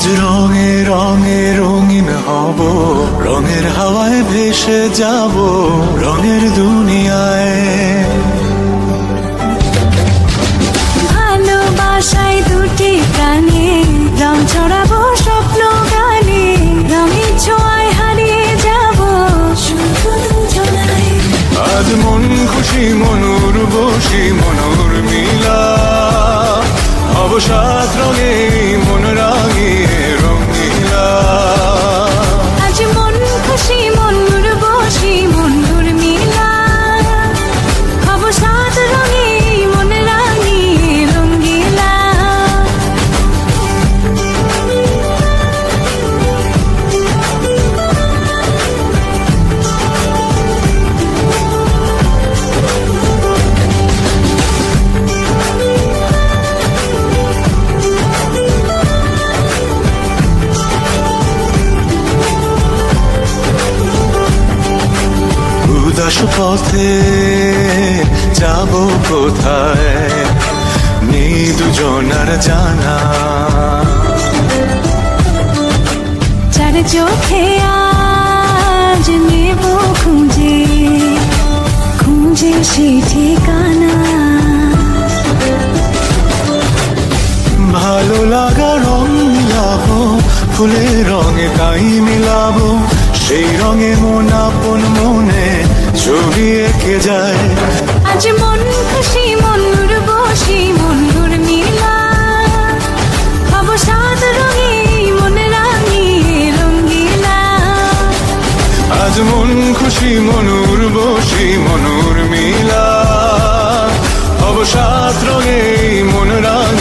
আজ রঙে রঙে রঙিন হব, রঙের হাওয়ায় ভেসে যাব রঙের দুনিয়ায়। ভালোবাসায় দুটি প্রাণে রং ছড়াবো স্বপ্ন গানে, রঙের ছোঁয়ায় হারিয়ে যাব শুধু দুজনায়। আজ মন খুশি মনুর বসি মনুর মিলা, অবসাদ রঙে মন রাঙিয়ে রঙিলা। আজ মন খুশি মনুর বসি মনুর মিলা, অবসাদ রঙে মন রাঙিয়ে রঙিলা। উদাস পথে যাব কোথায় নেই দুজনার জানা, চার চোখে আজ নেব খুঁজে খুঁজে সে ঠিকানা। ভালো লাগা রং মিলাবো ফুলের রঙে তাই মিলাবো, সেই রঙে মন আপন মনে ছবি এঁকে যায়। আজ মন খুশি মনুর বসি মনুর মিলা, অবসাদ রঙে মন রাঙিয়ে রঙিলা। আজ মন খুশি মনুর বসি মনুর মিলা, অবসাদ রঙে মন রাঙিয়ে